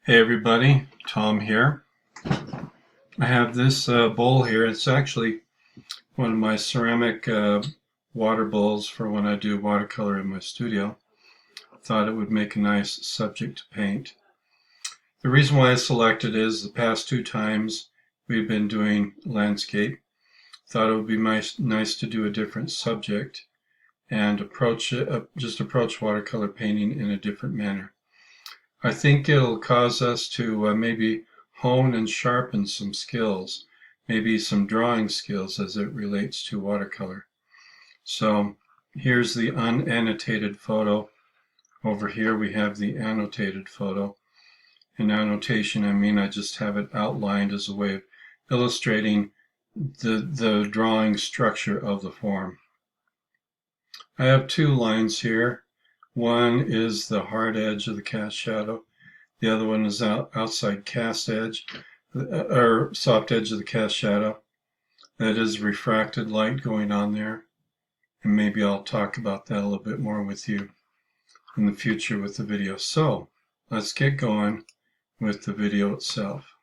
Hey everybody, Tom here. I have this bowl here. It's actually one of my ceramic water bowls for when I do watercolor in my studio. I thought it would make a nice subject to paint. The reason why I selected is the past two times we've been doing landscape. Thought it would be nice to do a different subject and just approach watercolor painting in a different manner. I think it'll cause us to maybe hone and sharpen some skills, maybe some drawing skills as it relates to watercolor. So here's the unannotated photo. Over here we have the annotated photo. In annotation, I mean I just have it outlined as a way of illustrating the drawing structure of the form. I have two lines here. One is the hard edge of the cast shadow. The other one is outside cast edge, or soft edge of the cast shadow. That is refracted light going on there. And maybe I'll talk about that a little bit more with you in the future with the video. So let's get going with the video itself.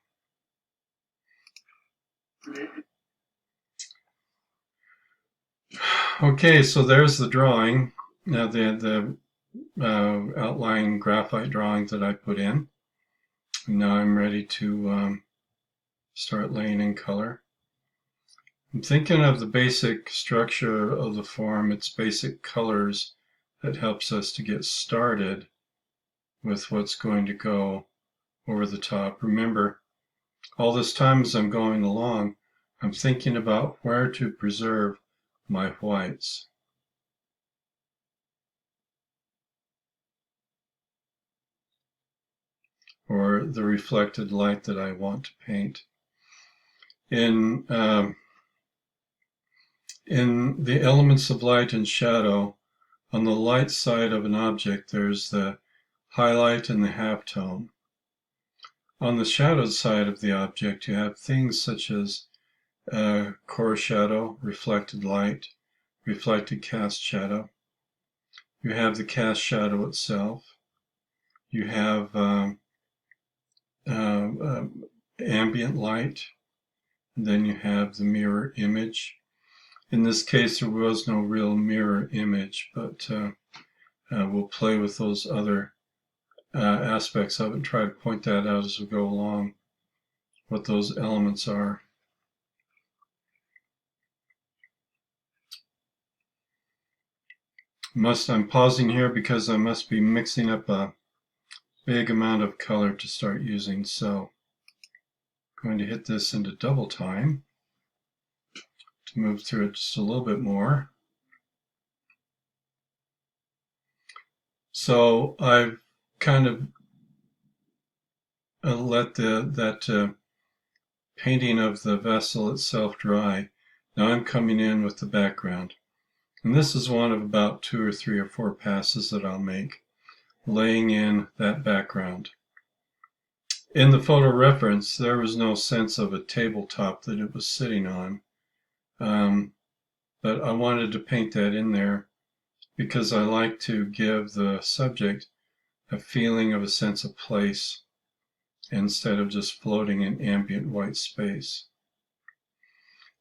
Okay, so there's the drawing. Now the outline graphite drawing that I put in. And now I'm ready to start laying in color. I'm thinking of the basic structure of the form, its basic colors, that helps us to get started with what's going to go over the top. Remember, all this time as I'm going along, I'm thinking about where to preserve my whites. Or the reflected light that I want to paint. In the elements of light and shadow, on the light side of an object, there's the highlight and the halftone. On the shadow side of the object, you have things such as core shadow, reflected light, reflected cast shadow. You have the cast shadow itself. You have ambient light, and then you have the mirror image. In this case, there was no real mirror image, but we'll play with those other aspects of it and try to point that out as we go along, what those elements are. I'm pausing here because I must be mixing up a big amount of color to start using, so I'm going to hit this into double time to move through it just a little bit more. So I've kind of let that painting of the vessel itself dry. Now I'm coming in with the background. And this is one of about 2 or 3 or 4 passes that I'll make, laying in that background. In the photo reference, there was no sense of a tabletop that it was sitting on, but I wanted to paint that in there because I like to give the subject a feeling of a sense of place instead of just floating in ambient white space.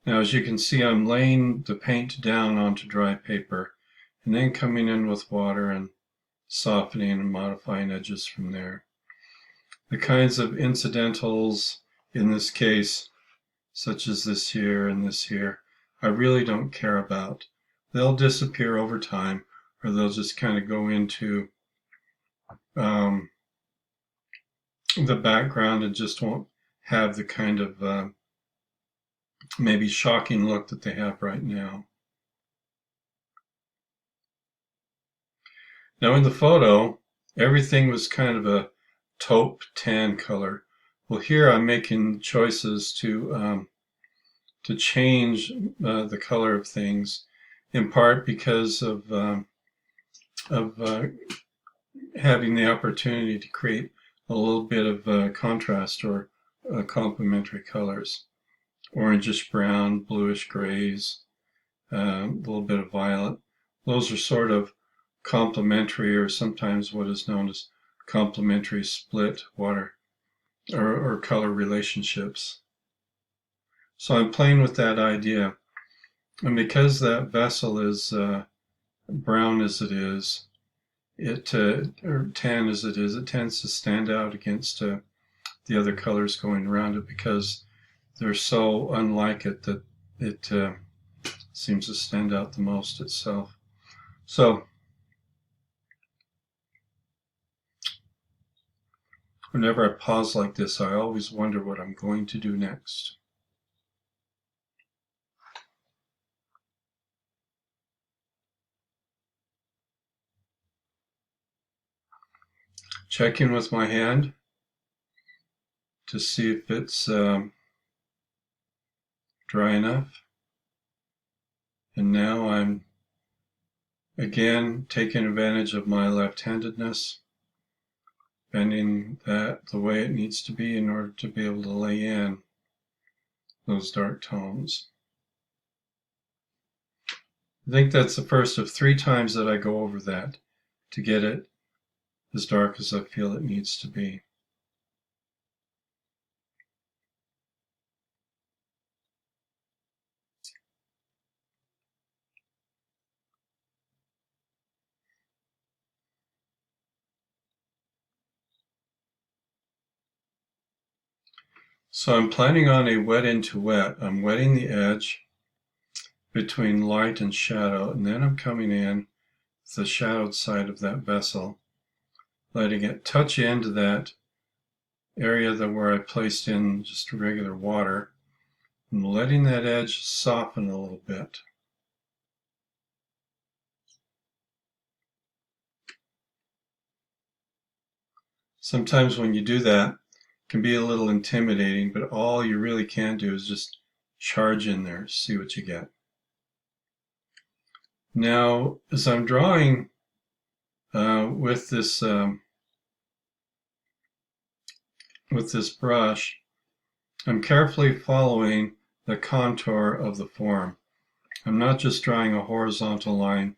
Now, as you can see, I'm laying the paint down onto dry paper and then coming in with water and softening and modifying edges from there. The kinds of incidentals in this case, such as this here and this here, I really don't care about. They'll disappear over time, or they'll just kind of go into the background and just won't have the kind of maybe shocking look that they have right now. Now in the photo, everything was kind of a taupe tan color. Well, here I'm making choices to change the color of things, in part because of having the opportunity to create a little bit of contrast or complementary colors. Orangish brown, bluish grays, a little bit of violet. Those are sort of complementary, or sometimes what is known as complementary split or color relationships. So I'm playing with that idea. And because that vessel is brown as it is, or tan as it is, it tends to stand out against the other colors going around it because they're so unlike it that it seems to stand out the most itself. So whenever I pause like this, I always wonder what I'm going to do next. Check in with my hand to see if it's dry enough. And now I'm again taking advantage of my left-handedness, bending that the way it needs to be in order to be able to lay in those dark tones. I think that's the first of 3 times that I go over that to get it as dark as I feel it needs to be. So I'm planning on a wet into wet. I'm wetting the edge between light and shadow, and then I'm coming in the shadowed side of that vessel, letting it touch into that area where I placed in just regular water, and letting that edge soften a little bit. Sometimes when you do that, it can be a little intimidating, but all you really can do is just charge in there, see what you get. Now, as I'm drawing with this brush, I'm carefully following the contour of the form. I'm not just drawing a horizontal line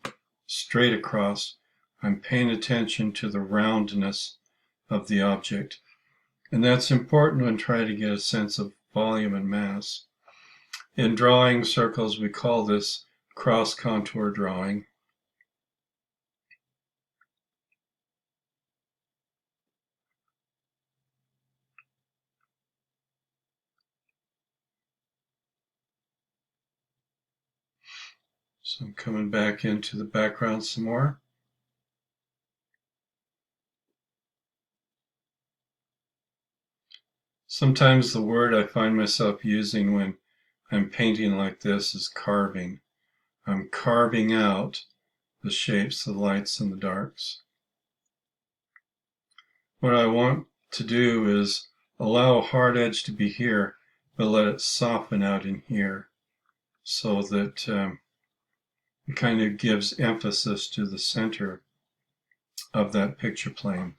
straight across. I'm paying attention to the roundness of the object. And that's important when trying to get a sense of volume and mass. In drawing circles, we call this cross contour drawing. So I'm coming back into the background some more. Sometimes the word I find myself using when I'm painting like this is carving. I'm carving out the shapes, the lights and the darks. What I want to do is allow a hard edge to be here, but let it soften out in here so that it kind of gives emphasis to the center of that picture plane.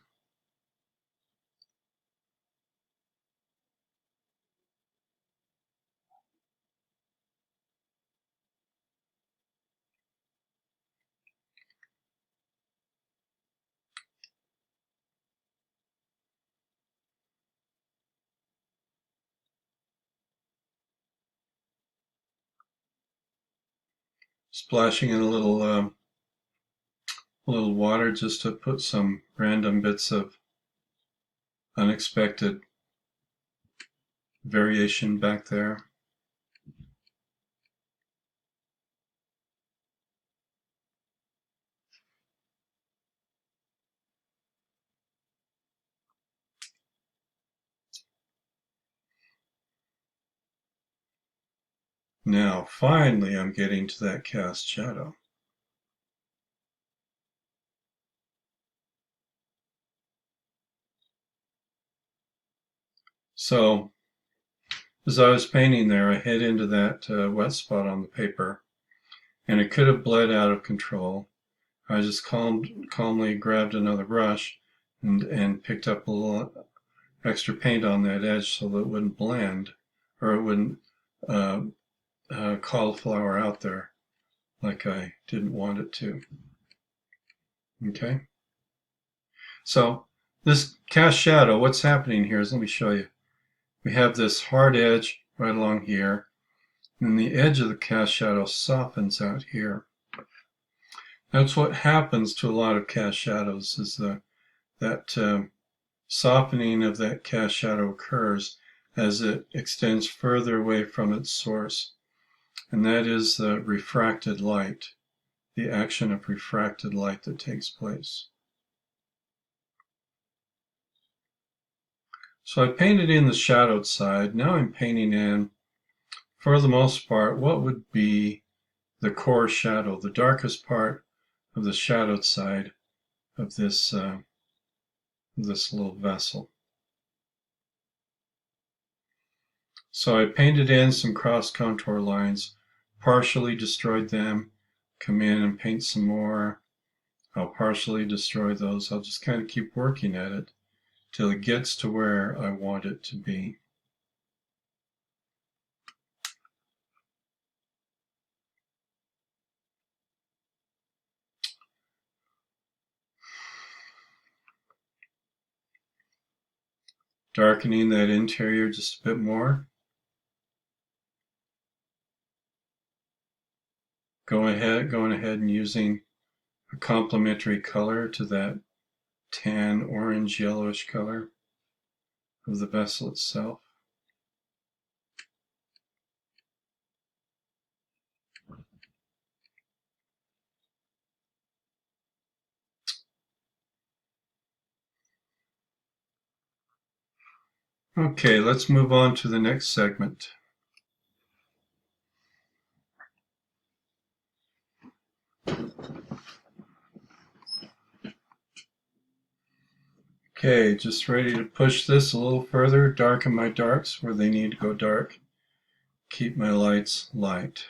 Splashing in a little water just to put some random bits of unexpected variation back there. Now, finally, I'm getting to that cast shadow. So, as I was painting there, I hit into that wet spot on the paper, and it could have bled out of control. I just calmly grabbed another brush and picked up a little extra paint on that edge so that it wouldn't blend, or it wouldn't cauliflower out there like I didn't want it to. Okay? So This cast shadow, what's happening here is, let me show you. We have this hard edge right along here, and the edge of the cast shadow softens out here. That's what happens to a lot of cast shadows, is that softening of that cast shadow occurs as it extends further away from its source. And that is the refracted light, the action of refracted light that takes place. So I painted in the shadowed side. Now I'm painting in, for the most part, what would be the core shadow, the darkest part of the shadowed side of this little vessel. So I painted in some cross contour lines, partially destroyed them, come in and paint some more. I'll partially destroy those. I'll just kind of keep working at it till it gets to where I want it to be. Darkening that interior just a bit more. Going ahead and using a complementary color to that tan, orange, yellowish color of the vessel itself. Okay, let's move on to the next segment. Okay, just ready to push this a little further, darken my darks where they need to go dark, keep my lights light.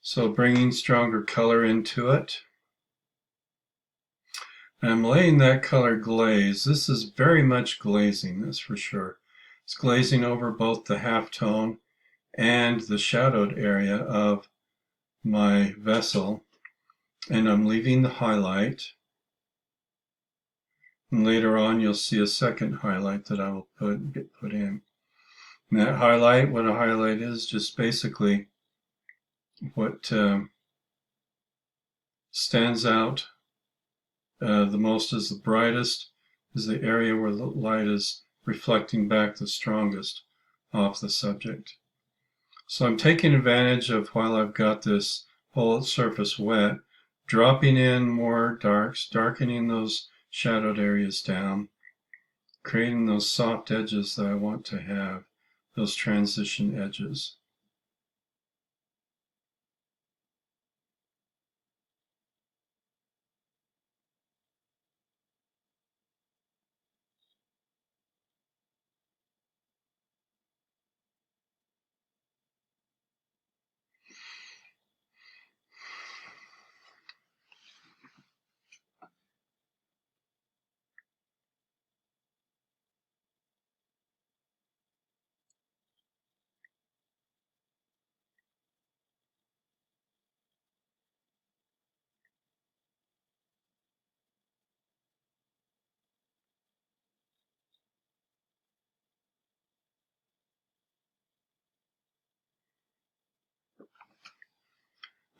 So bringing stronger color into it. I'm laying that color glaze. This is very much glazing, that's for sure. It's glazing over both the halftone and the shadowed area of my vessel. And I'm leaving the highlight. And later on you'll see a second highlight that I will get put in. And that highlight, what a highlight is, just basically what stands out the most, is the brightest, is the area where the light is reflecting back the strongest off the subject. So I'm taking advantage of, while I've got this whole surface wet, dropping in more darks, darkening those shadowed areas down, creating those soft edges that I want to have, those transition edges.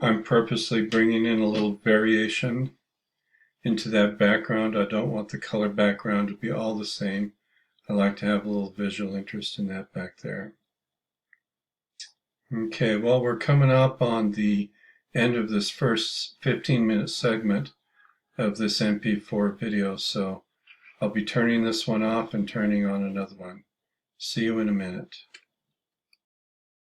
I'm purposely bringing in a little variation into that background. I don't want the color background to be all the same. I like to have a little visual interest in that back there. Okay, well, we're coming up on the end of this first 15-minute segment of this MP4 video, so I'll be turning this one off and turning on another one. See you in a minute.